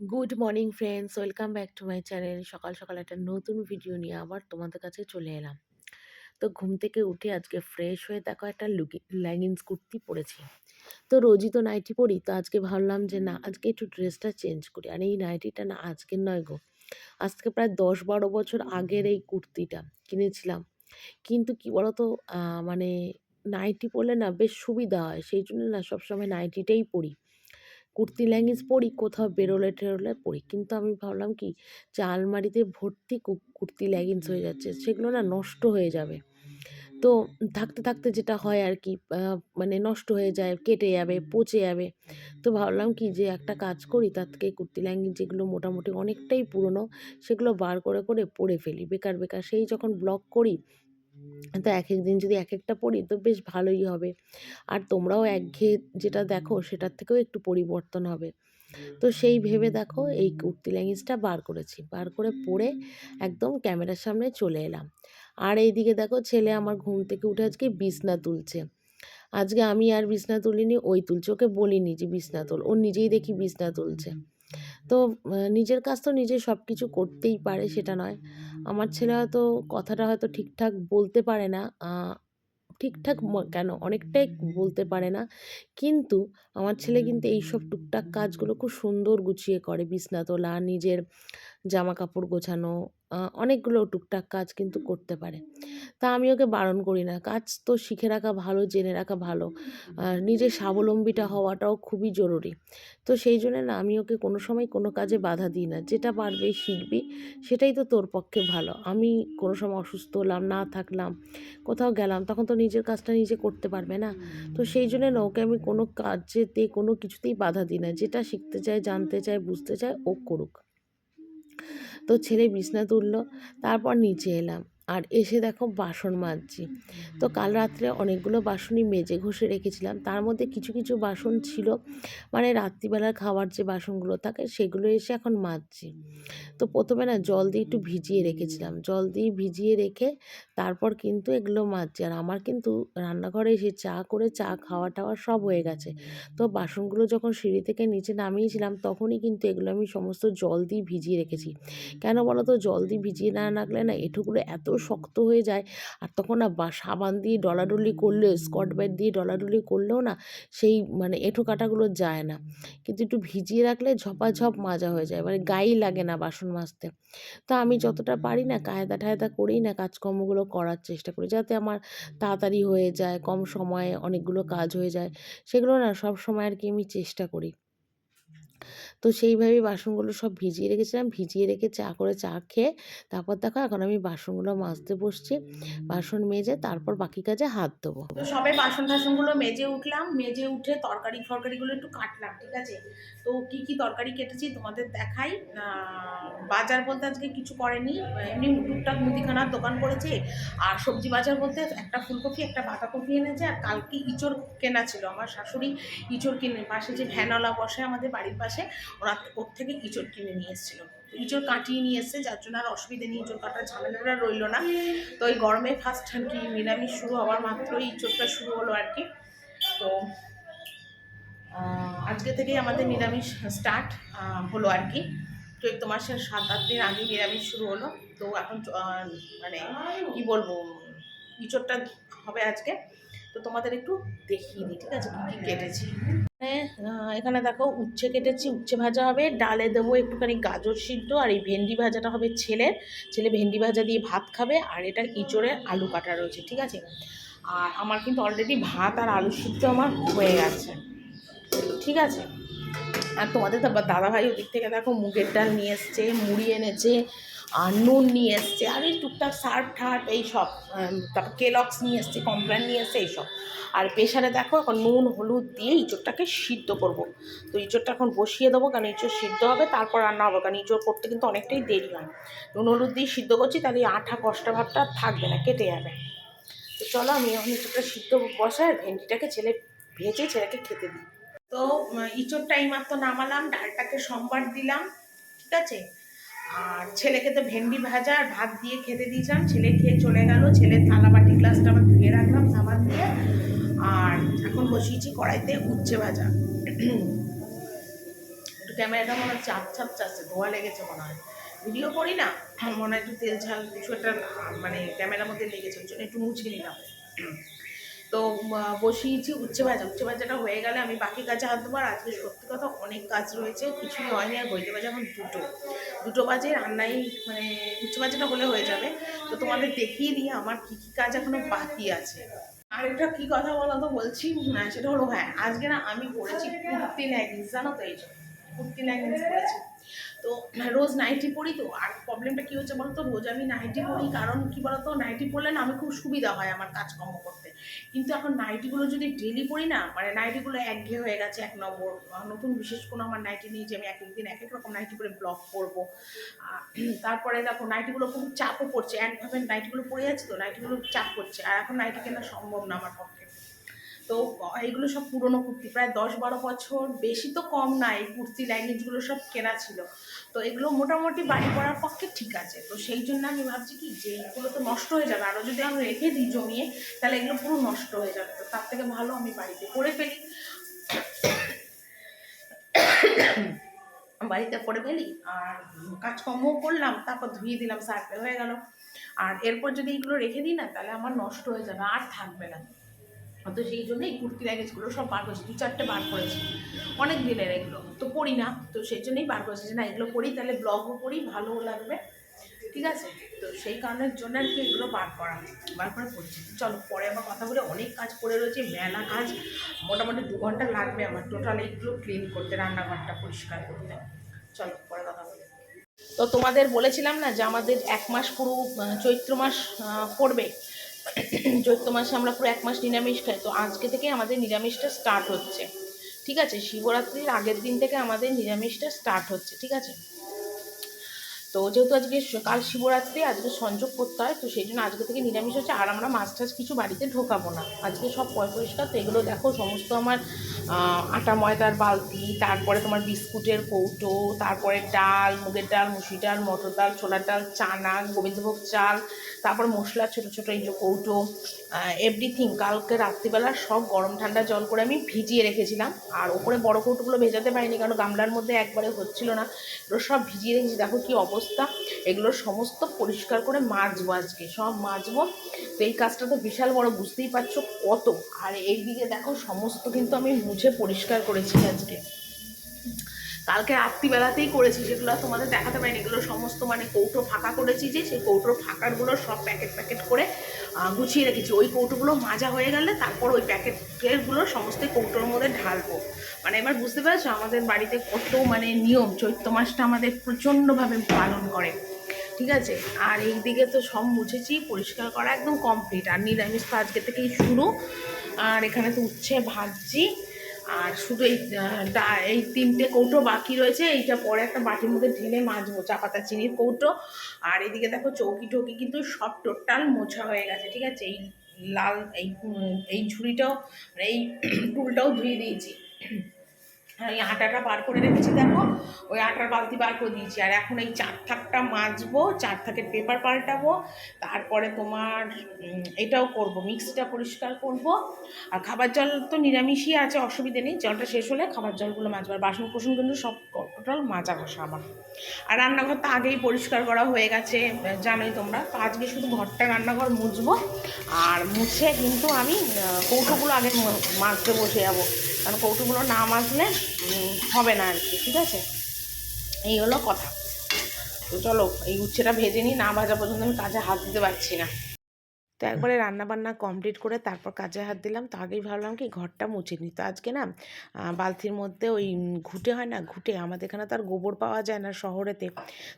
Good morning friends, welcome back to my channel. সকাল সকাল একটা নতুন ভিডিও নিয়ে আবার তোমাদের কাছে চলে এলাম। তো ঘুম থেকে উঠে আজকে ফ্রেশ হয়ে দেখো একটা লেগিংস কুর্তি পরেছি। তো রোজই তো নাইটি পরি, তো আজকে ভাবলাম যে না, আজকে একটু ড্রেসটা চেঞ্জ করি। আর এই নাইটিটা না আজকের নয় গো, আজকে প্রায় 10-12 বছর আগের এই কুর্তিটা কিনেছিলাম। কিন্তু কি বলতো, মানে নাইটি পরলে না বেশ সুবিধা হয়, সেই জন্য না সবসময় নাইটিটাই পরি। কুর্তি লেগিংস পরি কোথাও বেরোলে টেরোলে পরি, কিন্তু আমি ভাবলাম কি যে আলমারিতে ভর্তি কুর্তি লেগিংস হয়ে যাচ্ছে, সেগুলো না নষ্ট হয়ে যাবে। তো থাকতে থাকতে যেটা হয় আর কি, মানে নষ্ট হয়ে যায়, কেটে যাবে, পচে যাবে। তো ভাবলাম কি যে একটা কাজ করি, তার থেকে কুর্তি লেগিংস যেগুলো মোটামুটি অনেকটাই পুরনো, সেগুলো বার করে করে পরে ফেলি। বেকার বেকার সেই যখন ব্লগ করি, তো এক এক দিন যদি এক একটা পরি তো বেশ ভালোই হবে। আর তোমরাও একঘেয়ে যেটা দেখো সেটার থেকেও একটু পরিবর্তন হবে। তো সেই ভেবে দেখো এই কুর্তি লেগিংসটা বার করেছি, বার করে পরে একদম ক্যামেরার সামনে চলে এলাম। আর এইদিকে দেখো ছেলে আমার ঘুম থেকে উঠে আজকে বিছনা তুলছে। আজকে আমি আর বিছনা তুলিনি, ওই তুলছে, ওকে বলিনি যে বিছনা তোল, ও নিজেই দেখি বিছনা তুলছে। তো নিজের কাজ তো নিজে সব কিছু করতেই পারে, সেটা নয়। আমার ছেলে হয়তো কথাটা হয়তো ঠিকঠাক বলতে পারে না, ঠিকঠাক কেন, অনেকটাই বলতে পারে না। কিন্তু আমার ছেলে কিন্তু এইসব টুকটাক কাজগুলো খুব সুন্দর গুছিয়ে করে। বিছনা তোলা, নিজের জামা কাপড় গোছানো, অনেকগুলো টুকটাক কাজ কিন্তু করতে পারে। তা আমি ওকে বারণ করি না, কাজ তো শিখে রাখা ভালো, জেনে রাখা ভালো। নিজের স্বাবলম্বীটা হওয়াটাও খুবই জরুরি। তো সেই জন্যে না আমি ওকে কোনো সময় কোনো কাজে বাধা দিই না। যেটা পারবি শিখবি, সেটাই তো তোর পক্ষে ভালো। আমি কোনো সময় অসুস্থ হলাম, না থাকলাম, কোথাও গেলাম, তখন তো নিজের কাজটা নিজে করতে পারবে না। তো সেই জন্যে না ওকে আমি কোনো কাজেতে কোনো কিছুতেই বাধা দিই না। যেটা শিখতে চায়, জানতে চায়, বুঝতে চায়, ও করুক। তো ছেলে বিছনা তুললো, তারপর নিচে এলাম। আর এসে দেখো বাসন মাজছি। তো কাল রাত্রে অনেকগুলো বাসনই মেজে ঘষে রেখেছিলাম, তার মধ্যে কিছু কিছু বাসন ছিল, মানে রাত্রিবেলার খাওয়ার যে বাসনগুলো থাকে সেগুলো এসে এখন মাজছি। তো প্রথমে না জল দিয়ে একটু ভিজিয়ে রেখেছিলাম, জল দিয়ে ভিজিয়ে রেখে তারপর কিন্তু এগুলো মাজছি। আর আমার কিন্তু রান্নাঘরে এসে চা করে চা খাওয়া টাওয়া সব হয়ে গেছে। তো বাসনগুলো যখন সিঁড়ি থেকে নিচে নামিয়েছিলাম তখনই কিন্তু এগুলো আমি সমস্ত জল দিয়ে ভিজিয়ে রেখেছি। কেন বলো তো, জল দিয়ে ভিজিয়ে না রাখলে না এঁঠোগুলো এত শক্ত হয়ে যায়। আর তখন না সাবান দিয়ে ডলাডলি করলে, স্কচ ব্রাইট দিয়ে ডলাডলি করলেও না সেই মানে এঁঠো কাটাগুলো যায় না। কিন্তু একটু ভিজিয়ে রাখলে ঝপাঝপ মাজা হয়ে যায়, মানে গায়েই লাগে না বাসন মাজতে। তো আমি যতটা পারি না কায়দা ঠায়দা করেই না কাজকর্মগুলো করার চেষ্টা করি, যাতে আমার তাড়াতাড়ি হয়ে যায়, কম সময়ে অনেকগুলো কাজ হয়ে যায়। সেগুলো না সব সময় আর কি আমি চেষ্টা করি। তো সেইভাবেই বাসনগুলো সব ভিজিয়ে রেখেছিলাম, ভিজিয়ে রেখে চা করে চা খেয়ে তারপর দেখো এখন আমি বাসনগুলো মাজতে বসছি। বাসন মেজে তারপর বাকি কাজে হাত দেবো। তো সবে বাসন টাসনগুলো মেজে উঠলাম, মেজে উঠে তরকারি ফরকারিগুলো একটু কাটলাম, ঠিক আছে। তো কি কি তরকারি কেটেছি তোমাদের দেখাই। বাজার বলতে আজকে কিছু করেনি, এমনি টুকটাক মুদিখানার দোকান করেছে। আর সবজি বাজার বলতে একটা ফুলকপি একটা বাঁধাকপি এনেছে, আর কালকে ইঁচড় কেনা ছিল। আমার শাশুড়ি ইঁচড় কিনে, পাশে যে ভ্যানওয়ালা বসে আমাদের বাড়ির পাশে, ওর থেকে ইঁচড় কিনে নিয়ে এসেছিলো। ইঁচড় কাটিয়ে নিয়ে এসছে, যার জন্য আর অসুবিধে নেই, ইঁচড় কাটার ঝামেলাটা রইল না। তো এই গরমে ফার্স্ট আর কি নিরামিষ শুরু হওয়ার মাত্রই ইঁচড়টা শুরু হলো আর কি। তো আজকে থেকেই আমাদের নিরামিষ স্টার্ট হলো আর কি। চৈত্র মাসের 7-8 দিন আগে নিরামিষ শুরু হলো। তো এখন মানে কি বলবো, ইঁচড়টা হবে আজকে। তো তোমাদের একটু দেখিয়ে দিই, ঠিক আছে, কী কী কেটেছি। এখানে দেখো উচ্ছে কেটেছি, উচ্ছে ভাজা হবে। ডালে দেবো একটুখানি গাজর সিদ্ধ, আর এই ভেন্ডি ভাজাটা হবে ছেলে ভেন্ডি ভাজা দিয়ে ভাত খাবে। আর এটা ইঁচড়ের আলু কাটা রয়েছে, ঠিক আছে। আর আমার কিন্তু অলরেডি ভাত আর আলু সিদ্ধ আমার হয়ে গেছে, ঠিক আছে। আর তোমাদের তো দাদাভাই ওদিক থেকে দেখো মুগের ডাল নিয়ে এসছে, মুড়ি এনেছে, আর নুন নিয়ে এসছে, আর এই টুকটাক সার্ফ ঠার্ফ এইসব। তারপর কেলক্স নিয়ে এসছে, কমপ্ল্যান নিয়ে এসছে, এইসব। আর প্রেশারে দেখো এখন নুন হলুদ দিয়ে ইঁচড়টাকে সিদ্ধ করব। তো ইঁচড়টা এখন বসিয়ে দেবো, কারণ ইঁচড় সিদ্ধ হবে তারপর রান্না হবে, কারণ ইঁচড় করতে কিন্তু অনেকটাই দেরি হয়। নুন হলুদ দিয়ে সিদ্ধ করছি, তাহলে আঠা কষ্টা ভাবটা থাকবে না, কেটে যাবে। তো চলো আমি এখন ইঁচড়টা সিদ্ধ বসায় ভেন্ডিটাকে ভেজে ছেলেকে খেতে দিই। তো ইঁচড়টা এইমাত্র নামালাম, ডালটাকে সম্বার দিলাম, ঠিক আছে। আর ছেলেকে তো ভেন্ডি ভাজা আর ভাত দিয়ে খেতে দিয়েছিলাম, ছেলে খেয়ে চলে গেল। ছেলের থালা বাটি গ্লাসটা আবার ধুয়ে রাখলাম সাবান দিয়ে। আর এখন বসিয়েছি কড়াইতে উচ্ছে ভাজা। একটু ক্যামেরাটা মনে হয় চাপ চাপ চাচ্ছে, ধোয়া লেগেছে মনে হয়। ভিডিও করি না, মনে হয় একটু তেল ঝাল কিছু একটা মানে ক্যামেরার মধ্যে লেগেছে, ওই জন্য একটু মুছে নিলাম। তো বসিয়েছি উচ্ছে ভাজাটা হয়ে গেলে আমি বাকি কাজে হাত দেবো। আর আজকে সত্যি কথা অনেক কাজ রয়েছে, কিছুই হয়নি। আর বইতে বাজে এখন দুটো বাজে, রান্নাই মানে উচ্ছে ভাজাটা হলে হয়ে যাবে। তো তোমাদের দেখিয়ে দিই আমার কী কী কাজ এখনো বাকি আছে। আরেকটা কি কথা বলো তো বলছি, সেটা হলো হ্যাঁ, আজকে না আমি পরেছি কুর্তি লেগিংস, জানো তো, এই যে কুর্তি লেগিংস পরেছি। তো রোজ নাইটি পরি, তো আর প্রবলেমটা কী হচ্ছে বলতো, রোজ আমি নাইটি পরি, কারণ কি বলতো নাইটি পরলে না আমি খুব সুবিধা হয় আমার কাজকর্ম করতে। কিন্তু এখন নাইটিগুলো যদি ডেলি পরি না, মানে নাইটিগুলো একঘেয়ে হয়ে গেছে এক নম্বর। নতুন বিশেষ কোনো আমার নাইটি নেই যে আমি এক একদিন এক এক রকম নাইটি পরে ব্লগ করবো। তারপরে দেখো নাইটিগুলো খুব চাপও পড়ছে, একভাবে নাইটিগুলো পরে যাচ্ছে, তো নাইটিগুলো চাপ পড়ছে, আর এখন নাইটি কেনা সম্ভব না আমার পক্ষে। তো এইগুলো সব পুরনো কুর্তি, প্রায় 10-12 বছর, বেশি তো কম না, এই কুর্তি লেগিংসগুলো সব কেনা ছিল। তো এগুলো মোটামুটি বাড়ি পড়ার পক্ষে ঠিক আছে। তো সেই জন্য আমি ভাবছি কি যে এগুলো তো নষ্ট হয়ে যাবে, আরও যদি আমি রেখে দিই জমিয়ে তাহলে এগুলো পুরো নষ্ট হয়ে যাবে। তো তার থেকে ভালো আমি বাড়িতে করে ফেলি, আর কাজকর্মও করলাম, তারপর ধুয়ে দিলাম, সার্ফে হয়ে গেল। আর এরপর যদি এগুলো রেখে দিই না, তাহলে আমার নষ্ট হয়ে যাবে, আর থাকবে না। তো সেই জন্য এই কুর্তি লেগিংসগুলো সব বার করেছি, 2-4টে বার করেছি, অনেক দিনের, এগুলো তো পরি না। তো সেই জন্যই বার করেছি যে না এগুলো পরি, তাহলে ব্লগও করি, ভালোও লাগবে, ঠিক আছে। তো সেই কারণের জন্য আর কি এগুলো বার করে পড়ছি। চলো পরে আবার কথা বলে, অনেক কাজ পড়ে রয়েছে, মেলা কাজ, মোটামুটি 2 ঘন্টা লাগবে আমার টোটাল এইগুলো ক্লিন করতে, রান্নাঘরটা পরিষ্কার করতে। চলো পরে কথা বলে। তো তোমাদের বলেছিলাম না যে আমাদের 1 মাস পুরো চৈত্র মাস পড়বে। চৈত্র মাসে আমরা পুরো 1 মাস নিরামিষ খাই। তো আজকে থেকে আমাদের নিরামিষটা স্টার্ট হচ্ছে, ঠিক আছে। শিবরাত্রির আগের দিন থেকে আমাদের নিরামিষটা স্টার্ট হচ্ছে, ঠিক আছে। তো যেহেতু আজকে কাল শিবরাত্রি, আজকে সংযোগ করতে হয়, তো সেই জন্য আজকে থেকে নিরামিষ হচ্ছে। আর আমরা মাছ টাছ কিছু বাড়িতে ঢোকাবো না, আজকে সব পরিষ্কার। তো এগুলো দেখো সমস্ত আমার আটা ময়দার বালতি, তারপরে তোমার বিস্কুটের কৌটো, তারপরে ডাল, মুগের ডাল, মুসুরি ডাল, মটর ডাল, ছোলার ডাল, চানা, গোবিন্দভোগ চাল, তারপর মশলা ছোটো ছোটো এই যে কৌটো, এভরিথিং কালকে রাত্রিবেলা সব গরম ঠান্ডা জল করে আমি ভিজিয়ে রেখেছিলাম। আর ওপরে বড় কৌটোগুলো ভেজাতে পারিনি, কারণ গামলার মধ্যে একবারে হচ্ছিল না। এগুলো সব ভিজিয়ে রেখেছি, দেখো কি অবস্থা। এগুলো সমস্ত পরিষ্কার করে মাজবো, আজকে সব মাজবো। তো এই কাজটা তো বিশাল বড়, বুঝতেই পারছো কত। আর এইদিকে দেখো সমস্ত কিন্তু আমি মুছে পরিষ্কার করেছি আজকে, কালকে রাত্রিবেলাতেই করেছি, সেগুলো তোমাদের দেখাতে পারিনি। এগুলো সমস্ত মানে কৌটো ফাঁকা করেছি, যে সেই কৌটোর ফাঁকারগুলো সব প্যাকেট প্যাকেট করে গুছিয়ে রেখেছি। ওই কৌটোগুলো মাজা হয়ে গেলে তারপর ওই প্যাকেটগুলো সমস্ত কৌটোর মধ্যে ঢালবো। মানে এবার বুঝতে পেরেছো আমাদের বাড়িতে কত মানে নিয়ম, চৈত্র মাসটা আমাদের প্রচণ্ডভাবে পালন করে, ঠিক আছে। আর এই দিকে তো সব মুছেছি, পরিষ্কার করা একদম কমপ্লিট। আর নিরামিষ তো আজকে থেকেই শুরু। আর এখানে তো উচ্ছে ভাজছি, আর শুধু এই 3টে কৌটো বাকি রয়েছে, এইটা পরে একটা বাটির মধ্যে ঢেলে মাজবো, চা পাতা চিনির কৌটো। আর এদিকে দেখো চৌকি টৌকি কিন্তু সব টোটাল মোছা হয়ে গেছে, ঠিক আছে। এই লাল এই ঝুড়িটাও, মানে এই টুলটাও ধুয়ে দিয়েছি। ওই আটাটা বার করে রেখেছি, দেখো ওই আটার বালতি বার করে দিয়েছি। আর এখন এই 4 থাকটা মাজবো, 4 থাকের পেপার পাল্টাবো, তারপরে তোমার এটাও করব, মিক্সিটা পরিষ্কার করব। আর খাবার জল তো নিরামিষই আছে, অসুবিধে নেই, জলটা শেষ হলে খাবার জলগুলো মাজবো। আর বাসন কোসন কিন্তু সব টোটাল মাজা ঘষা আমার। আর রান্নাঘর তো আগেই পরিষ্কার করা হয়ে গেছে, জানোই তোমরা। তো আজকে শুধু ঘরটা রান্নাঘর মুছবো, আর মুছে কিন্তু আমি কৌটোগুলো আগে মাজতে বসে যাবো, কারণ কৌটোগুলো না মাজলে হবে না আর কি, ঠিক আছে। এই হলো কথা। তো চলো এই উচ্ছেটা ভেজে নিই, না ভাজা পর্যন্ত আমি কাজে হাত দিতে পারছি না। তো একবারে রান্নাবান্না কমপ্লিট করে তারপর কাজে হাত দিলাম। তো আগেই ভাবলাম কি ঘরটা মুছে নিই। তো আজকে না বালতির মধ্যে ওই ঘুঁটে হয় না, ঘুঁটে, আমাদের এখানে তো আর গোবর পাওয়া যায় না শহরেতে।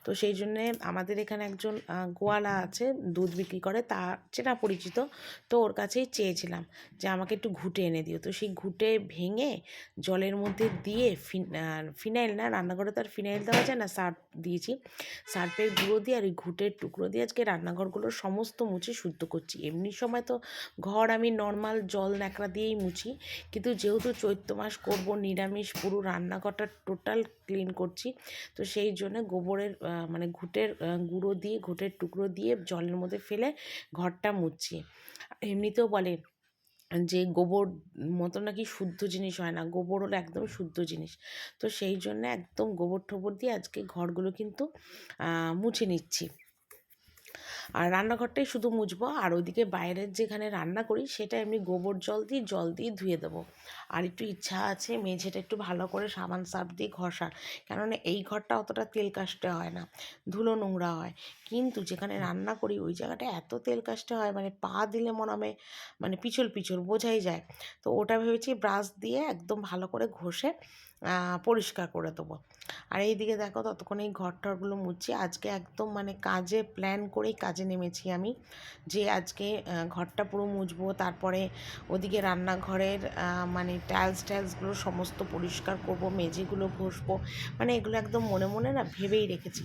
তো সেই জন্যে আমাদের এখানে একজন গোয়ালা আছে, দুধ বিক্রি করে, তার চেনা পরিচিত। তো ওর কাছেই চেয়েছিলাম যে আমাকে একটু ঘুঁটে এনে দিও। তো সেই ঘুঁটে ভেঙে জলের মধ্যে দিয়ে ফিনাইল না, রান্নাঘরে তো আর ফিনাইল দেওয়া যায় না, সার্ফ দিয়েছি, সার্ফের গুঁড়ো দিয়ে আর ওই ঘুঁটের টুকরো দিয়ে আজকে রান্নাঘরগুলো সমস্ত মুছে শুদ্ধ করছি। এমনি সময় তো ঘর আমি নর্মাল জল ন্যাকড়া দিয়েই মুছি, কিন্তু যেহেতু চৈত্র মাস করবো নিরামিষ, পুরো রান্নাঘরটা টোটাল ক্লিন করছি। তো সেই জন্য গোবরের মানে ঘুঁটের গুঁড়ো দিয়ে, ঘুঁটের টুকরো দিয়ে জলের মধ্যে ফেলে ঘরটা মুছছি। এমনিতেও বলে যে গোবর মতো নাকি শুদ্ধ জিনিস হয় না, গোবর হলো একদম শুদ্ধ জিনিস। তো সেই জন্য একদম গোবর টোবর দিয়ে আজকে ঘরগুলো কিন্তু মুছে নিচ্ছি। আর রান্নাঘরটাই শুধু মুছবো, আর ওইদিকে বাইরের যেখানে রান্না করি সেটা এমনি গোবর জল দিয়ে ধুয়ে দেবো। আর একটু ইচ্ছা আছে মেঝেটা একটু ভালো করে সাবান সার্ফ দিয়ে ঘষার, কেননা এই ঘরটা অতটা তেল কাস্টে হয় না, ধুলো নোংরা হয়। কিন্তু যেখানে রান্না করি ওই জায়গাটা এত তেল কাস্টে হয়, মানে পা দিলে মনে হবে মানে পিছল পিছল বোঝাই যায়। তো ওটা ভেবেছি ব্রাশ দিয়ে একদম ভালো করে ঘষে পরিষ্কার করে দেবো। আর এইদিকে দেখো ততক্ষণে এই ঘর টরগুলো মুছছি। আজকে একদম মানে কাজে প্ল্যান করেই কাজে নেমেছি আমি, যে আজকে ঘরটা পুরো মুছবো, তারপরে ওদিকে রান্নাঘরের মানে টাইলসগুলো সমস্ত পরিষ্কার করব, মেঝেগুলো ঘষবো। মানে এগুলো একদম মনে মনে না ভেবেই রেখেছি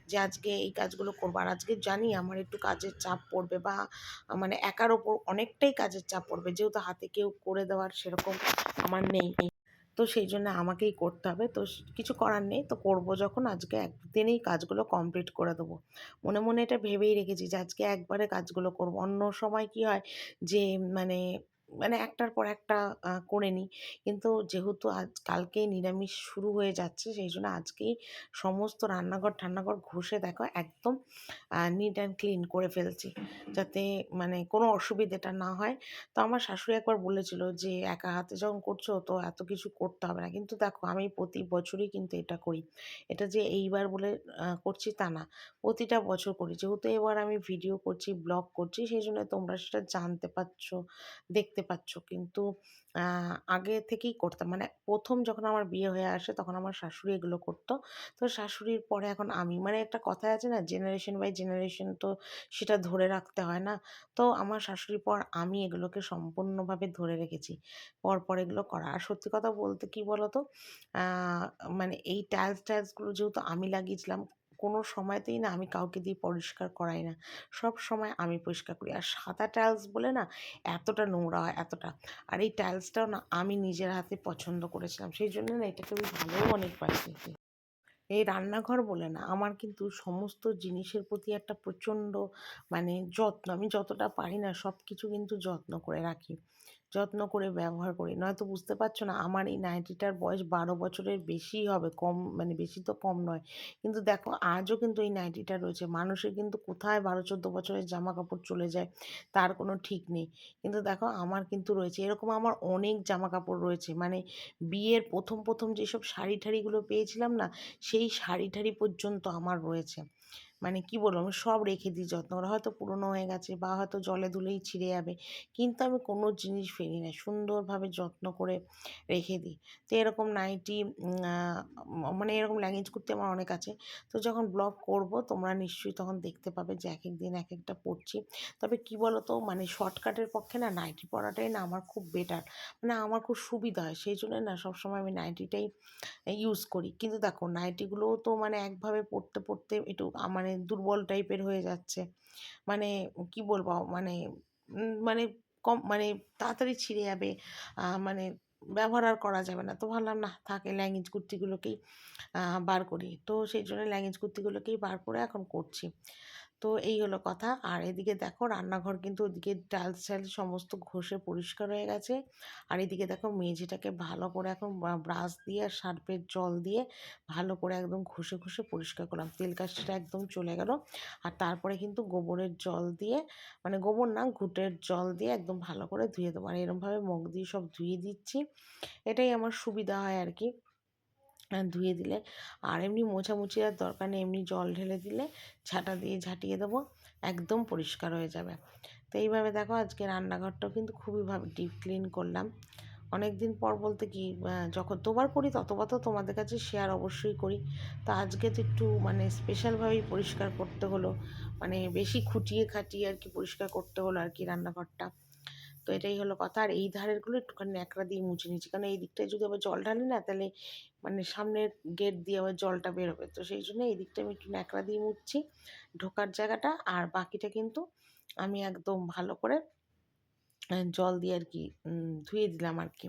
যে আজকে এই কাজগুলো করবো। আর আজকে জানি আমার একটু কাজের চাপ পড়বে, বা মানে একার ওপর অনেকটাই কাজের চাপ পড়বে, যেহেতু হাতে কেউ করে দেওয়ার সেরকম আমার নেই। তো সেই জন্য আমাকেই করতে হবে। তো কিছু করার নেই, তো করব যখন আজকে একদিনেই কাজগুলো কমপ্লিট করে দেবো। মনে মনে এটা ভেবেই রেখেছি যে আজকে একবারে কাজগুলো করব। অন্য সময় কি হয় যে মানে মানে একটার পর একটা করে নিই। কিন্তু যেহেতু কালকেই নিরামিষ শুরু হয়ে যাচ্ছে, সেই জন্য আজকেই সমস্ত রান্নাঘর ঠান্নাঘর ঘষে দেখো একদম নিট অ্যান্ড ক্লিন করে ফেলছি, যাতে মানে কোনো অসুবিধেটা না হয়। তো আমার শাশুড়ি একবার বলেছিল যে একা হাতে যখন করছো তো এত কিছু করতে হবে না, কিন্তু দেখো আমি প্রতি বছরই কিন্তু এটা করি। এটা যে এইবার বলে করছি তা না, প্রতিটা বছর করি। যেহেতু এবার আমি ভিডিও করছি, ব্লগ করছি, সেই জন্য তোমরা সেটা জানতে পারছো, দেখতে পাচ্ছ। কিন্তু আগে থেকেই করতাম, মানে প্রথম যখন আমার বিয়ে হয়ে আসে তখন আমার শাশুড়ি এগুলো করতো। তো শাশুড়ির পরে এখন আমি, মানে একটা কথায় আছে না, জেনারেশন বাই জেনারেশন, তো সেটা ধরে রাখতে হয় না। তো আমার শাশুড়ির পর আমি এগুলোকে সম্পূর্ণভাবে ধরে রেখেছি, পর এগুলো করা। আর সত্যি কথা বলতে কি বলো তো, মানে এই টাইলসগুলো যেহেতু আমি লাগিয়েছিলাম, কোনো সময়তেই না আমি কাউকে দিয়ে পরিষ্কার করাই না, সব সময় আমি পরিষ্কার করি। আর সাদা টাইলস বলে না এতটা নোংরা হয়, এতটা। আর এই টাইলসটাও না আমি নিজের হাতে পছন্দ করেছিলাম, সেই জন্য না এটাকে আমি ভালোও অনেক বাসি। এই রান্নাঘর বলে না, আমার কিন্তু সমস্ত জিনিসের প্রতি একটা প্রচণ্ড মানে যত্ন। আমি যতটা পারি না সব কিছু কিন্তু যত্ন করে রাখি, যত্ন করে ব্যবহার করি। নয়তো বুঝতে পারছো না, আমার এই নাইটিটার বয়স 12 বছরের বেশিই হবে, কম মানে বেশি তো কম নয়। কিন্তু দেখো আজও কিন্তু এই নাইটিটা রয়েছে। মানুষের কিন্তু কোথায় 12-14 বছরের জামা কাপড় চলে যায় তার কোনো ঠিক নেই, কিন্তু দেখো আমার কিন্তু রয়েছে। এরকম আমার অনেক জামা কাপড় রয়েছে, মানে বিয়ের প্রথম যেসব শাড়ি ঠাড়িগুলো পেয়েছিলাম না, সেই শাড়ি ঠাড়ি পর্যন্ত আমার রয়েছে। মানে কি বলবো, আমি সব রেখে দিই যত্ন করে। হয়তো পুরনো হয়ে গেছে বা হয়তো জলে ধুলেই ছিঁড়ে যাবে, কিন্তু আমি কোনো জিনিস ফেলি না, সুন্দরভাবে যত্ন করে রেখে দিই। তো এরকম নাইটি মানে এরকম লেগিংস কুর্তি আমার অনেক আছে। তো যখন ব্লগ করব তোমরা নিশ্চয়ই তখন দেখতে পাবে যে এক এক দিন এক একটা পরছি। তবে কি বলো তো, মানে শর্টকাটের পক্ষে না নাইটি পরাটাই না আমার খুব বেটার, মানে আমার খুব সুবিধা হয়। সেই জন্য না সবসময় আমি নাইটিটাই ইউজ করি। কিন্তু দেখো নাইটিগুলোও তো মানে একভাবে পরতে একটু মানে দুর্বল টাইপের হয়ে যাচ্ছে। মানে কি বলবো, মানে মানে কম মানে তাড়াতাড়ি ছিঁড়ে যাবে, মানে ব্যবহার আর করা যাবে না। তো ভাবলাম না থাক, এই লেগিংস কুর্তিগুলোকেই বার করি। তো সেই জন্য লেগিংস কুর্তিগুলোকেই বার করে এখন করছি। তো এই হলো কথা। আর এদিকে দেখো রান্নাঘর কিন্তু ওদিকে টাইলস সমস্ত ঘষে পরিষ্কার হয়ে গেছে। আর এদিকে দেখো মেঝেটাকে ভালো করে এখন ব্রাশ দিয়ে আর সার্ফের জল দিয়ে ভালো করে একদম ঘষে পরিষ্কার করলাম। তেল কাশটা একদম চলে গেল। আর তারপরে কিন্তু গোবরের জল দিয়ে, মানে গোবর না ঘুঁটের জল দিয়ে একদম ভালো করে ধুয়ে দেবো। আর এরমভাবে মগ দিয়ে সব ধুয়ে দিচ্ছি, এটাই আমার সুবিধা হয় আর কি ধুয়ে দিলে। আর এমনি মোছামুছি আর দরকার নেই, এমনি জল ঢেলে দিলে ঝাঁটা দিয়ে ঝাঁটিয়ে দেবো, একদম পরিষ্কার হয়ে যাবে। তো এইভাবে দেখো আজকে রান্নাঘরটাও কিন্তু খুবই ডিপ ক্লিন করলাম। অনেক দিন পর বলতে কি, যতবার করি ততবার তো তোমাদের কাছে শেয়ার অবশ্যই করি। তো আজকে তো একটু মানে স্পেশালভাবেই পরিষ্কার করতে হলো, মানে বেশি খুঁটিয়ে খাটিয়ে আর কি পরিষ্কার করতে হলো আর কি রান্নাঘরটা। তো এটাই হলো কথা। আর এই ধারেরগুলো একটুখানি ন্যাকড়া দিয়ে মুছে নিচ্ছি, কারণ এই দিকটায় যদি আবার জল ঢালি না তাহলে মানে সামনের গেট দিয়ে আবার জলটা বেরোবে। তো সেই জন্য এই দিকটা আমি একটু ন্যাকড়া দিয়ে মুছছি ঢোকার জায়গাটা, আর বাকিটা কিন্তু আমি একদম ভালো করে জল দিয়ে আর কি ধুয়ে দিলাম আর কি।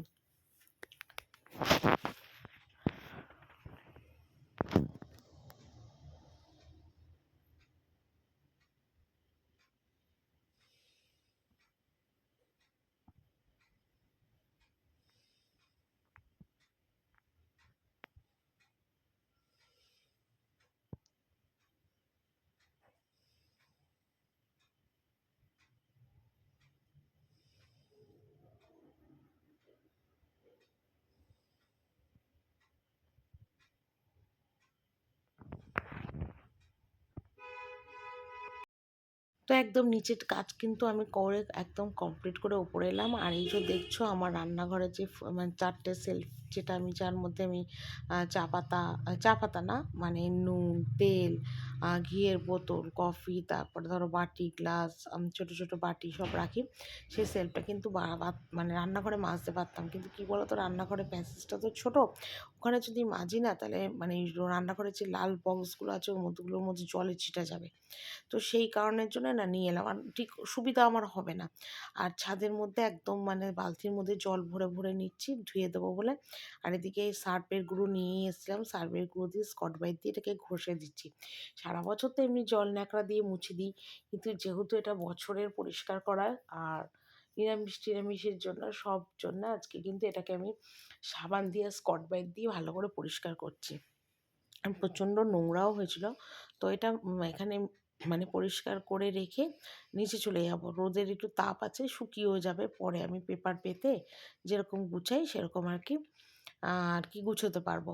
একদম নিচের কাজ কিন্তু আমি করে একদম কমপ্লিট করে উপরে এলাম। আর এই যে দেখছো আমার রান্নাঘরের যে মানে 4টে সেলফ, যেটা আমি যার মধ্যে আমি চা পাতা না মানে নুন, তেল, ঘিয়ের বোতল, কফি, তারপরে ধরো বাটি, গ্লাস, ছোট ছোট বাটি সব রাখি। সেই সেলফটা কিন্তু মানে রান্নাঘরে মাজতে পারতাম, কিন্তু কী বলো তো, রান্নাঘরের প্যাসেজটা তো ছোট, ওখানে যদি মাজি না তাহলে মানে রান্নাঘরের যে লাল বক্সগুলো আছে ওগুলোর মধ্যে জলে ছিটা যাবে। তো সেই কারণের জন্য না নিয়ে এলাম, আর ঠিক সুবিধা আমার হবে না। আর ছাদের মধ্যে একদম মানে বালতির মধ্যে জল ভরে ভরে নিচ্ছি ধুয়ে দেবো বলে। আর এদিকে সার্ফের গুঁড়ো নিয়ে এসেছিলাম, সার্ফের গুঁড়ো দিয়ে স্কচ ব্রাইট দিয়ে এটাকে ঘষে দিচ্ছি। সারা বছর তো এমনি জল ন্যাকড়া দিয়ে মুছে দিই, কিন্তু যেহেতু এটা বছরের পরিষ্কার করার আর নিরামিষের জন্য সব জন্য আজকে কিন্তু এটাকে আমি সাবান দিয়ে স্কচ ব্রাইট দিয়ে ভালো করে পরিষ্কার করছি। প্রচণ্ড নোংরাও হয়েছিল। তো এটা এখানে মানে পরিষ্কার করে রেখে নিচে চলে যাব, রোদের একটু তাপ আছে, শুকিয়েও যাবে, পরে আমি পেপার পেতে যেরকম গুছাই সেরকম আর কি গুছোতে পারবো।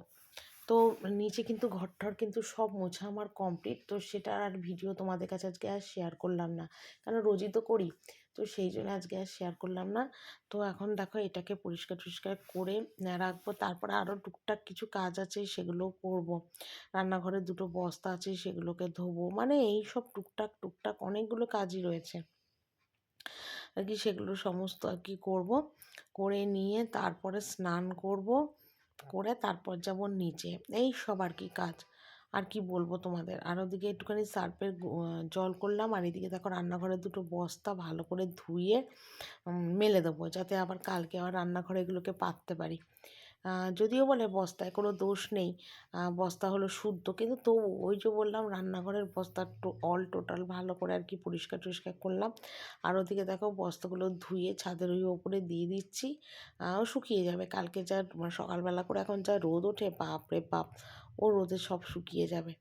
তো নিচে কিন্তু ঘরটর কিন্তু সব মোছা আমার কমপ্লিট। তো সেটা আর ভিডিও তোমাদের কাছে আজকে আর শেয়ার করলাম না, কারণ রোজই তো করি, তো সেই জন্য আজকে আর শেয়ার করলাম না। তো এখন দেখো এটাকে পরিষ্কার টরিষ্কার করে রাখবো, তারপরে আরও টুকটাক কিছু কাজ আছে সেগুলোও করব। রান্নাঘরে 2টো বস্তা আছে সেগুলোকে ধোবো, মানে এই সব টুকটাক টুকটাক অনেকগুলো কাজই রয়েছে আর কি, সেগুলো সমস্ত আর কি করব। করে নিয়ে তারপরে স্নান করব, করে তারপর যাব নিচে, এই সব আর কি কাজ। আর কি বলবো তোমাদের, আর ওদিকে একটুখানি সার্ফের জল করলাম, আর এদিকে দেখো রান্নাঘরের 2টো বস্তা ভালো করে ধুয়ে মেলে দেবো, যাতে আবার কালকে আবার রান্নাঘরে এগুলোকে পাততে পারি। যদিও বলে বস্তায় কোনো দোষ নেই, বস্তা হলো শুদ্ধ, কিন্তু তবু ওই যে বললাম রান্নাঘরের বস্তা অল টোটাল ভালো করে আর কি পরিষ্কার টরিষ্কার করলাম। আর ওদিকে দেখো বস্তাগুলো ধুয়ে ছাদের ওই ওপরে দিয়ে দিচ্ছি, ও শুকিয়ে যাবে কালকে। যা মানে সকালবেলা করে এখন যা রোদ ওঠে, বাপ রে বাপ, ও রোদে সব শুকিয়ে যাবে।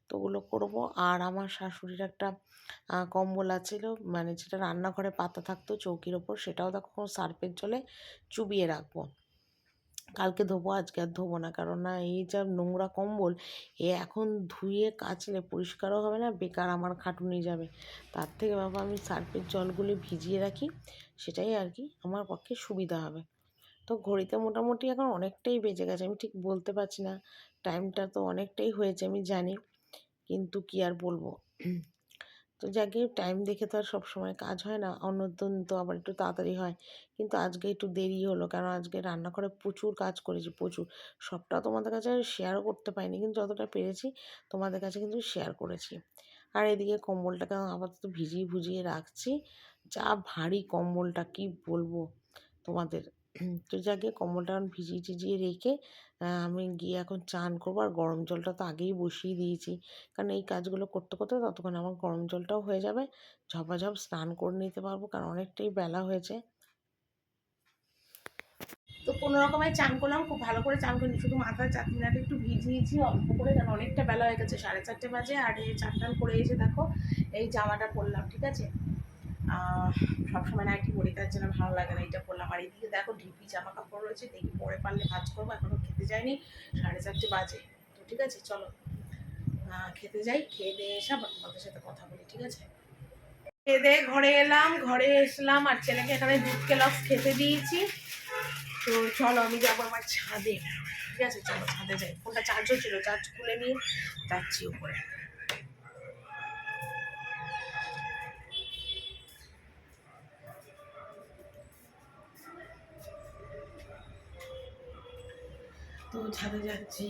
তো ওগুলো করবো। আর আমার শাশুড়ির একটা কম্বল আছিল, মানে যেটা রান্নাঘরে পাতা থাকতো চৌকির ওপর, সেটাও দেখো সার্ফের জলে চুবিয়ে রাখবো, কালকে ধোবো, আজকে আর ধোবো না, কারণ না এই যা নোংরা কম্বল, এখন ধুয়ে কাচলে পরিষ্কারও হবে না, বেকার আমার খাটুনি যাবে। তার থেকে বাবা আমি সার্ফের জলগুলি ভিজিয়ে রাখি, সেটাই আর কি আমার পক্ষে সুবিধা হবে। তো ঘড়িতে মোটামুটি এখন অনেকটাই বেজে গেছে, আমি ঠিক বলতে পারছি না, টাইমটা তো অনেকটাই হয়েছে আমি জানি, কিন্তু কি আর বলবো। তো যাকে টাইম দেখে তো আর সবসময় কাজ হয় না, অন্যদিন তো আবার একটু তাড়াতাড়ি হয়, কিন্তু আজকে একটু দেরি হলো, কারণ আজকে রান্নাঘরে প্রচুর কাজ করেছি, প্রচুর। সবটা তোমাদের কাছে শেয়ারও করতে পারিনি, কিন্তু যতটা পেরেছি তোমাদের কাছে কিন্তু শেয়ার করেছি। আর এদিকে কম্বলটাকে আপাতত ভিজিয়ে ভুজিয়ে রাখছি, যা ভারী কম্বলটা কি বলবো তোমাদের। তো যাকে কম্বলটা এখন ভিজিয়ে টিজিয়ে রেখে আমি গিয়ে এখন চান করবো, আর গরম জলটা তো আগেই বসিয়ে দিয়েছি, কারণ এই কাজগুলো করতে করতে ততক্ষণ আমার গরম জলটাও হয়ে যাবে, ঝপাঝপ স্নান করে নিতে পারবো, কারণ অনেকটাই বেলা হয়েছে। তো কোনো রকমে চান করলাম, খুব ভালো করে চান করিনি, শুধু মাথার চাটনিটা একটু ভিজিয়েছি অল্প করে, কারণ অনেকটা বেলা হয়ে গেছে, 4:30 বাজে। আর এই চান টান করে এসে দেখো এই জামাটা পরলাম, ঠিক আছে। সবসময় নাইটি পরি, তার জন্য ভালো লাগে না, এটা পরলাম। আর এদিকে দেখো ঢিপি জামা কাপড় রয়েছে, দেখি পরে পারলে ভাজ করবো, এখনও খেতে যাইনি, 4:30 বাজে। তো ঠিক আছে চলো খেতে যাই, খেয়ে দিয়ে এসে আবার তোমাদের সাথে কথা বলি, ঠিক আছে। খেয়ে দিয়ে ঘরে এলাম, ঘরে এসলাম, আর ছেলেকে এখানে দুধ কেলক্স খেতে দিয়েছি। তো চলো আমি যাবো আমার ছাদে, ঠিক আছে, চলো ছাদে যাই। ফোনটা চার্জও ছিল, চার্জ খুলে নিয়ে যাচ্ছি উপরে। তো ছাদে যাচ্ছি,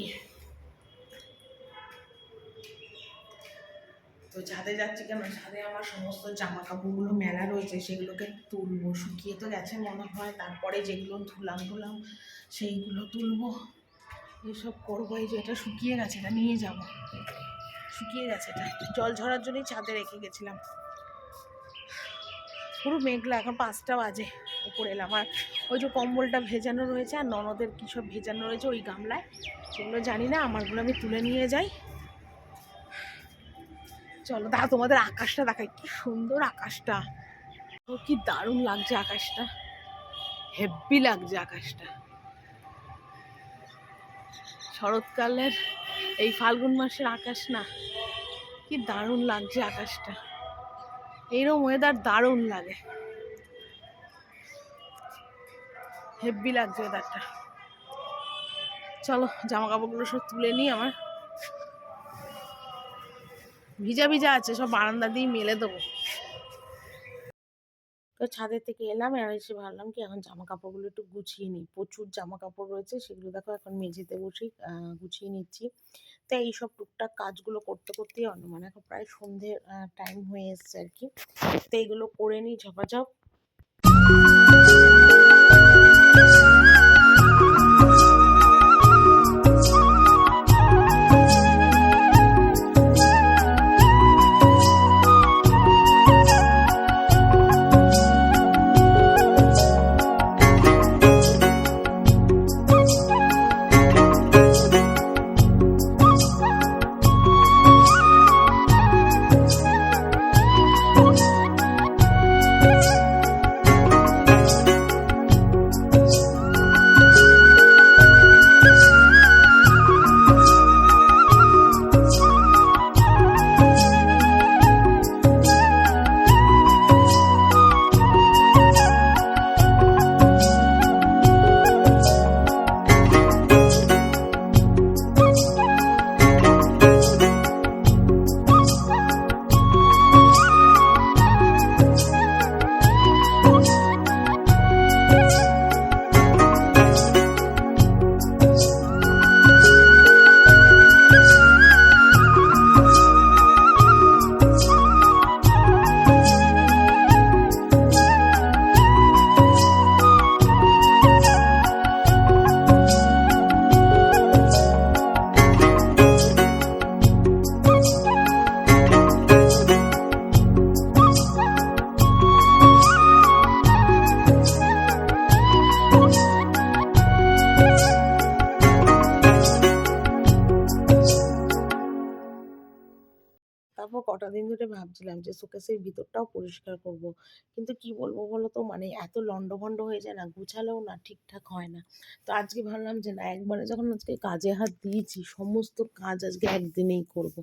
তো ছাদে যাচ্ছি কেন, ছাদে আমার সমস্ত জামা কাপড়গুলো মেলা রয়েছে, সেগুলোকে তুলবো, শুকিয়ে তো গেছে মনে হয়, তারপরে যেগুলো ধুলাম সেইগুলো তুলবো, এসব করবো। এই যে এটা শুকিয়ে গেছে, এটা নিয়ে যাব, শুকিয়ে গেছে, এটা জল ঝরার জন্যই ছাদে রেখে গেছিলাম। পুরো মেঘলা, এখন 5টা বাজে, উপরে এলাম। আর ওই যে কম্বলটা ভেজানো রয়েছে, আর ননদের কী সব ভেজানো রয়েছে ওই গামলায়, সেগুলো জানি না, আমারগুলো আমি তুলে নিয়ে যাই। চলো তোমাদের আকাশটা দেখাই, কি সুন্দর আকাশটা, ও কি দারুণ লাগছে আকাশটা, হেব্বি লাগছে আকাশটা। শরৎকালের এই ফাল্গুন মাসের আকাশ না, কি দারুণ লাগছে আকাশটা। এইরকম ওয়েদার দারুণ লাগে, হেব্বি লাগছে ওয়েদারটা। চলো জামা কাপড়গুলো সব তুলে নিই, আমার ভিজা ভিজা আছে, সব বারান্দা দিয়ে মেলে দেবো। তো ছাদের থেকে এলাম, আর এসে ভাবলাম কি এখন জামা কাপড়গুলো একটু গুছিয়ে নিই। প্রচুর জামা কাপড় রয়েছে, সেগুলো দেখো এখন মেঝেতে বসেই গুছিয়ে নিচ্ছি। তো এইসব টুকটাক কাজগুলো করতে করতেই মানে এখন প্রায় সন্ধ্যের টাইম হয়ে এসছে আর কি। তো এইগুলো করে নিই ঝপাঝপ। তারপর কটা দিন ধরে ভাবছিলাম যে শোকেসের ভিতরটাও পরিষ্কার করব, কিন্তু কি বলবো বলো তো, মানে এত লন্ডভন্ড হয়ে যায় না, গুছালেও না ঠিকঠাক হয় না। তো আজকে ভাবলাম যে না, একবারে যখন আজকে কাজে হাত দিয়েছি, সমস্ত কাজ আজকে একদিনেই করব।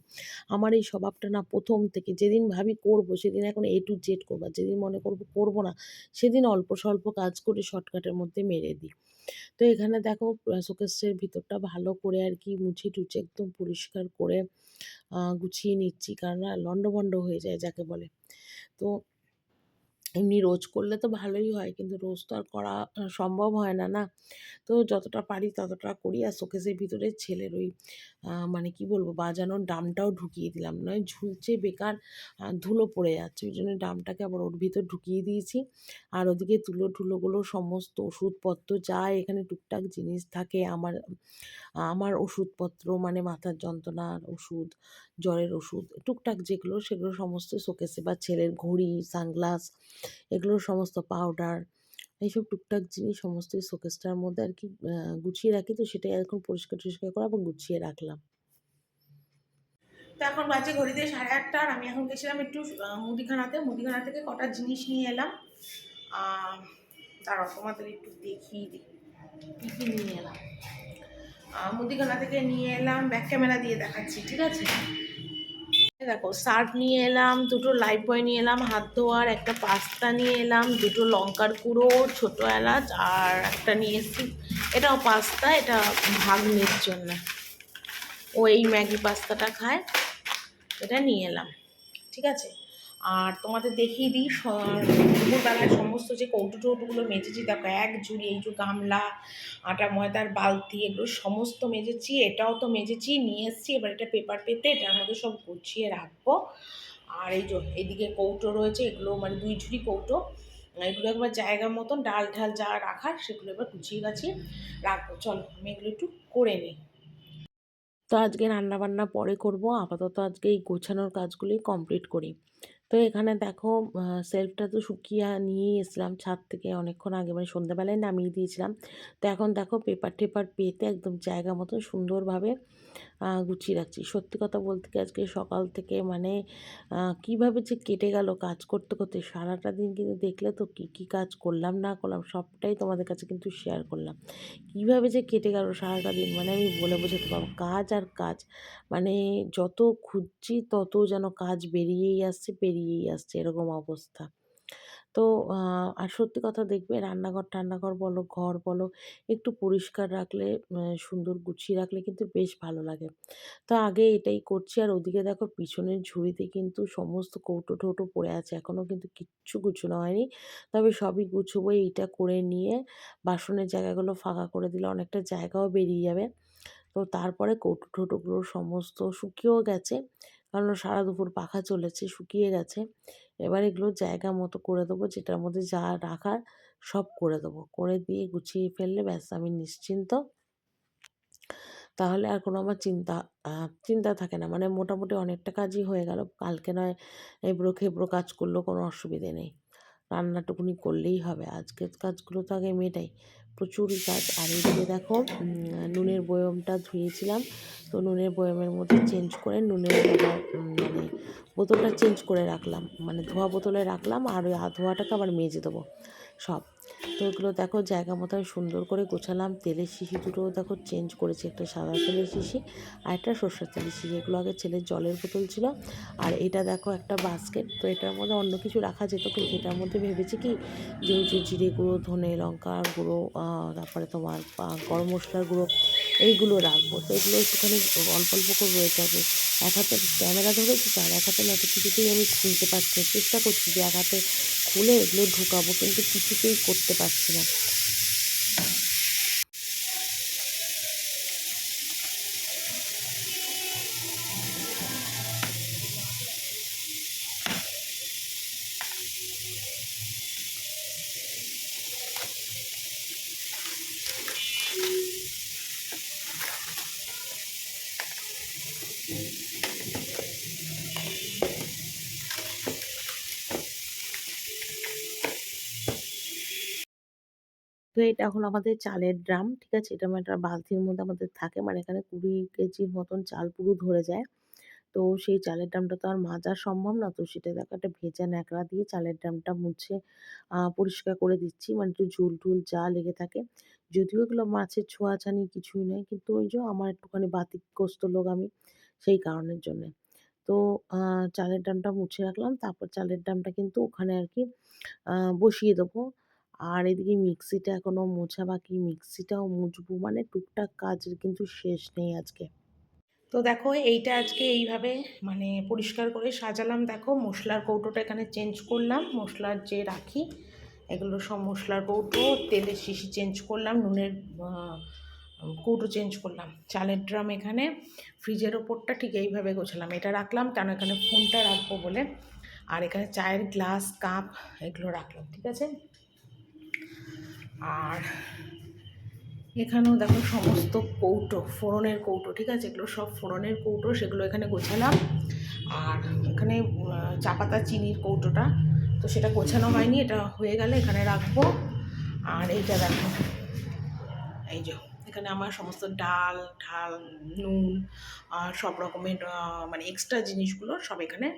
আমার এই স্বভাবটা না প্রথম থেকে, যেদিন ভাবি করব সেদিন এখন A to Z করবো, আর যেদিন মনে করব করব না সেদিন অল্প স্বল্প কাজ করে শর্টকাটের মধ্যে মেরে দিই। তো এখানে দেখো শোকেসের ভিতরটা ভালো করে আর কি মুছে টুছে একদম পরিষ্কার করে গুছিয়ে নিচ্ছি, কারণ না লন্ডভন্ড হয়ে যায় যাকে বলে। তো এমনি রোজ করলে তো ভালোই হয়, কিন্তু রোজ তো আর করা সম্ভব হয় না, না? তো যতটা পারি ততটা করি। আর শোকেসের ভিতরে ছেলের ওই মানে কি বলবো, বাজানোর ড্রামটাও ঢুকিয়ে দিলাম, নয় ঝুলছে বেকার, ধুলো পড়ে যাচ্ছে, ওই জন্য ড্রামটাকে আবার ওর ভিতর ঢুকিয়ে দিয়েছি। আর ওদিকে তুলো-টুলোগুলো সমস্ত ওষুধপত্র যা এখানে টুকটাক জিনিস থাকে আমার, আমার ওষুধপত্র মানে মাথার যন্ত্রণার ওষুধ, জ্বরের ওষুধ, টুকটাক যেগুলো সেগুলো সমস্ত শোকেসে, বা ছেলের ঘড়ি, সানগ্লাস, এগুলো সমস্ত পাউডার, এইসব টুকটাক জিনিস সমস্তই শোকেসটার মধ্যে আর কি গুছিয়ে রাখি। তো সেটাই এখন পরিষ্কার-টরিষ্কার করে আবার গুছিয়ে রাখলাম। তো এখন বাজে ঘড়িতে 8:30, আর আমি এখন গেছিলাম একটু মুদিখানাতে। মুদিখানা থেকে কটা জিনিস নিয়ে এলাম। দাঁড়াও তোমাদের একটু দেখিয়ে দিই কী কী নিয়ে এলাম। মুদিখানা থেকে নিয়ে এলাম, ব্যাক ক্যামেরা দিয়ে দেখাচ্ছি, ঠিক আছে? দেখো সার্ফ নিয়ে এলাম, দুটো লাইফবয় নিয়ে এলাম হাত ধোয়ার, একটা পাস্তা নিয়ে এলাম, দুটো লঙ্কার গুঁড়ো, ছোটো এলাচ, আর একটা নিয়ে এসেছি, এটাও পাস্তা, এটা ভাগ্নের জন্য, ও এই ম্যাগি পাস্তাটা খায়, এটা নিয়ে এলাম, ঠিক আছে? আর তোমাদের দেখিয়ে দিই দুপুরবেলায় সমস্ত যে কৌটো টৌটোগুলো মেজেছি, দেখো এক ঝুড়ি, এই যে গামলা, আটা ময়দার বালতি, এগুলো সমস্ত মেজেছি, এটাও তো মেজেছি, নিয়ে এসেছি। এবার এটা পেপার পেতে এটার মধ্যে সব গুছিয়ে রাখবো। আর এই যে এইদিকে কৌটো রয়েছে, এগুলো মানে 2 ঝুড়ি কৌটো, এগুলো একবার জায়গা মতন ডাল ঢাল যা রাখার সেগুলো এবার গুছিয়ে গাছিয়ে রাখবো। চলো আমি এগুলো একটু করে নিই। তো আজকে রান্নাবান্না পরে করব, আপাতত আজকে এই গোছানোর কাজগুলোই কমপ্লিট করি। তো এখানে দেখো সেলফটা তো শুকিয়ে নিয়েই এসেছিলাম ছাদ থেকে অনেকক্ষণ আগে, মানে সন্ধ্যাবেলায় নামিয়ে দিয়েছিলাম। তো এখন দেখো পেপার টেপার পেতে একদম জায়গা মতো সুন্দরভাবে গুছিয়ে রাখছি। সত্যি কথা বলতে কি আজকে সকাল থেকে মানে কীভাবে যে কেটে গেল কাজ করতে করতে, সারাটা দিন কিন্তু দেখলে তো কী কী কাজ করলাম না করলাম সবটাই তোমাদের কাছে কিন্তু শেয়ার করলাম। কীভাবে যে কেটে গেল সারাটা দিন, মানে আমি বলে বোঝাতে পারবো, কাজ আর কাজ, মানে যত খুঁজছি তত যেন কাজ বেরিয়েই আসছে, বেরিয়েই আসছে, এরকম অবস্থা। তো আর সত্যি কথা দেখবে, রান্নাঘর বলো, ঘর বলো, একটু পরিষ্কার রাখলে, সুন্দর গুছিয়ে রাখলে কিন্তু বেশ ভালো লাগে। তো আগে এটাই করছি। আর ওদিকে দেখো পিছনের ঝুড়িতে কিন্তু সমস্ত কৌটো-টৌটো পড়ে আছে। এখনো কিন্তু কিচ্ছু গুছানো হয়নি। তবে সবই গুছবো। এইটা করে নিয়ে বাসনের জায়গাগুলো ফাঁকা করে দিলে অনেকটা জায়গাও বেরিয়ে যাবে। তো তারপরে কৌটো-ঠৌটোগুলো সমস্ত শুকিয়েও গেছে। কারণ সারা দুপুর পাখা চলেছে, শুকিয়ে গেছে। এবার এগুলো জায়গা মতো করে দেবো। যেটার মধ্যে যা রাখার সব করে দেবো। করে দিয়ে গুছিয়ে ফেললে ব্যাস আমি নিশ্চিন্ত। তাহলে আর কোনো আমার চিন্তা থাকে না। মানে মোটামুটি অনেকটা কাজই হয়ে গেল। কালকে নয় এবড়ো-খেবড়ো কাজ করলেও কোনো অসুবিধে নেই। রান্নাটুকুনি করলেই হবে। আজকের কাজগুলো তো আগে মেটাই। প্রচুরই কাজ। আর এদিকে দেখো নুনের বয়মটা ধুয়েছিলাম। তো নুনের বয়মের মধ্যে চেঞ্জ করে নুনের আবার মানে বোতলটা চেঞ্জ করে রাখলাম। মানে ধোয়া বোতলে রাখলাম আর ওই ধোয়াটাকে আবার মেজে দেবো সব। তো এগুলো দেখো জায়গা মতো আমি সুন্দর করে গোছালাম। তেলের শিশি দুটোও দেখো চেঞ্জ করেছি। একটা সাদা তেলের শিশি আর একটা সর্ষের তেলের শিশি। এগুলো আগে ছেলের জলের বোতল ছিল। আর এটা দেখো একটা বাস্কেট। তো এটার মধ্যে অন্য কিছু রাখা যেত, কিন্তু এটার মধ্যে ভেবেছি কি যে ওই যে জিরে গুঁড়ো, ধনে লঙ্কার গুঁড়ো, তারপরে তোমার গরম মশলার গুঁড়ো, এইগুলো রাখবো। তো এগুলো একটুখানি অল্প অল্প করে রয়ে যাবে। এক হাতে ক্যামেরা ধরেছি তো, আর এক হাতে না, এটা কিছুতেই আমি খুলতে পারছি না। চেষ্টা করছি যে এক হাতে খুলে এগুলো ঢোকাবো, কিন্তু কিছুতেই করতে পারছি না। তো এটা হলো আমাদের চালের ড্রাম। ঠিক আছে? এটা একটা বালতির মধ্যে আমাদের থাকে। মানে এখানে ২০ কেজির মতন চাল পুরো ধরে যায়। তো সেই চালের ড্রামটা তো আর মাজা সম্ভব না। তো সেটা দেখো একটা ভেজা ন্যাকড়া দিয়ে চালের ড্রামটা মুছে পরিষ্কার করে দিচ্ছি। মানে একটু ঝুল-টুল যা লেগে থাকে। যদিও এগুলো মাছের ছোঁয়াছানি কিছুই নয়। কিন্তু ওই যে আমার একটুখানি বাতিকগ্রস্ত লোক আমি, সেই কারণের জন্যে। তো আ চালের ড্রামটা মুছে রাখলাম। তারপর চালের ড্রামটা কিন্তু ওখানে আরকি আ বসিয়ে দেবো। আর এদিকে মিক্সিটা এখনো মোছা বাকি। মিক্সিটাও মুছবো। মানে টুকটাক কাজের কিন্তু শেষ নেই আজকে। তো দেখো এইটা আজকে এইভাবে মানে পরিষ্কার করে সাজালাম। দেখো মশলার কৌটোটা এখানে চেঞ্জ করলাম, মশলার যে রাখি এগুলো সব মশলার কৌটো, তেলের শিশি চেঞ্জ করলাম, নুনের কৌটো চেঞ্জ করলাম, চালের ড্রাম এখানে, ফ্রিজের ওপরটা ঠিক এইভাবে গোছালাম। এটা রাখলাম কেন, এখানে ফোনটা রাখবো বলে। আর এখানে চায়ের গ্লাস, কাপ এগুলো রাখলাম। ঠিক আছে? আর এখানেও দেখো সমস্ত কৌটো, ফোড়নের কৌটো, ঠিক আছে, এগুলো সব ফোড়নের কৌটো, সেগুলো এখানে গোছালাম। আর এখানে চা পাতা চিনির কৌটোটা, তো সেটা গোছানো হয়নি, এটা হয়ে গেলে এখানে রাখবো। আর এইটা দেখো, এই যে এখানে আমার সমস্ত ডাল ঢাল, নুন আর সব রকমের মানে এক্সট্রা জিনিসগুলো সব এখানে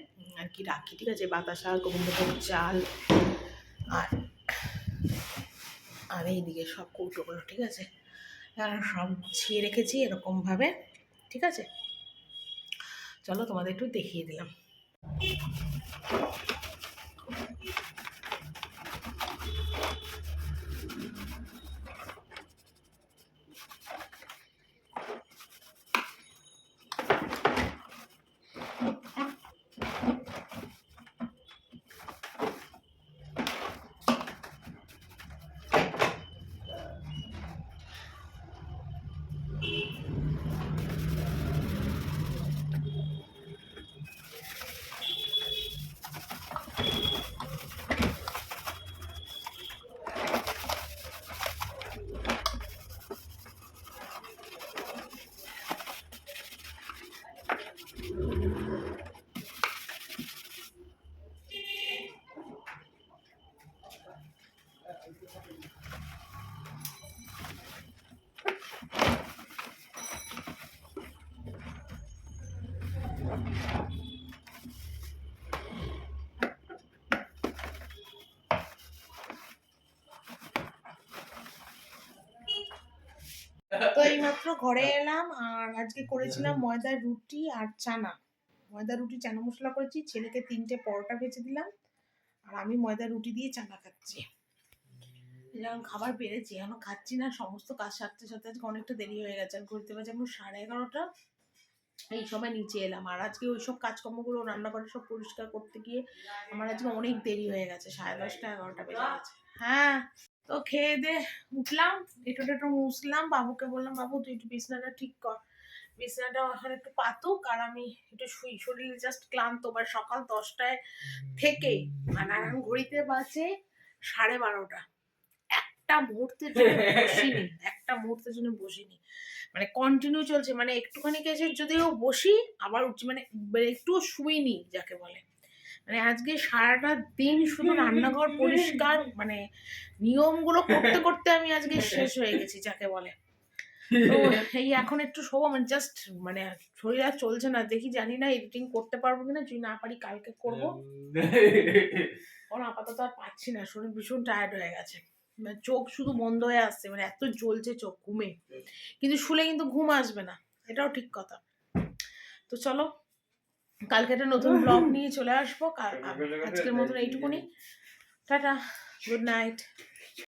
আর কি রাখি। ঠিক আছে? বাতাসা, গোবিন্দভোগ চাল, আর আর এইদিকে সব কৌটোগুলো। ঠিক আছে? আর সব গুছিয়ে রেখেছি এরকমভাবে। ঠিক আছে? চলো তোমাদের একটু দেখিয়ে দিলাম। তো এইমাত্র ঘরে এলাম, আর আজকে করেছিলাম ময়দার রুটি আর চানা। ময়দা রুটি চানা মশলা করেছি, ছেলেকে 3টে পরোটা ভেজে দিলাম, আর আমি ময়দা রুটি দিয়ে চানা খাচ্ছি। যখন খাবার পেরেছি এখনো খাচ্ছি না, সমস্ত কাজ সারতে সারতে আজকে অনেকটা দেরি হয়ে গেছে। আর ঘুরতে বাজে এখন 11:30। এই সময় নিচে এলাম, আর আজকে ওই সব কাজকর্মগুলো রান্নাঘরে সব পরিষ্কার করতে গিয়ে আমার আজকে অনেক দেরি হয়ে গেছে, 10:30 11টা বেজে গেছে। হ্যাঁ, তো খেয়ে দে উঠলাম, এঁটো টেটো মুছলাম, বাবুকে বললাম বাবু তুই একটু বিছনাটা ঠিক কর, বিছানাটা এখন একটু পাতুক আর আমি একটু শুই, শরীরে জাস্ট ক্লান্ত। বা সকাল 10টায় থেকে মানে এখন ঘড়িতে বাজে 12:30, একটা মুহূর্তের জন্য বসিনি, একটা মুহূর্তের জন্য বসিনি, মানে কন্টিনিউ চলছে। মানে একটুখানি এসে যদিও বসি আবার উঠছি, মানে একটুও শুইনি যাকে বলে। মানে আজকে সারাটা দিন শুধু রান্নাঘর পরিষ্কার, মানে নিয়মগুলো করতে করতে আমি আজকে শেষ হয়ে গেছি যাকে বলে। তো এই এখন একটু শোবো, মানে জাস্ট মানে শরীর আর চলছে না, দেখি জানি না এডিটিং করতে পারবো কিনা, যদি না পারি কালকে করবো। আপাতত আর পাচ্ছি না, শরীর ভীষণ টায়ার্ড হয়ে গেছে, মানে চোখ শুধু বন্ধ হয়ে আসছে, মানে এত জ্বলছে চোখ ঘুমে। কিন্তু শুলে কিন্তু ঘুম আসবে না, এটাও ঠিক কথা। তো চলো কালকে একটা নতুন ব্লগ নিয়ে চলে আসবো। আজকের মতন এইটুকুনি, টাটা, গুড নাইট।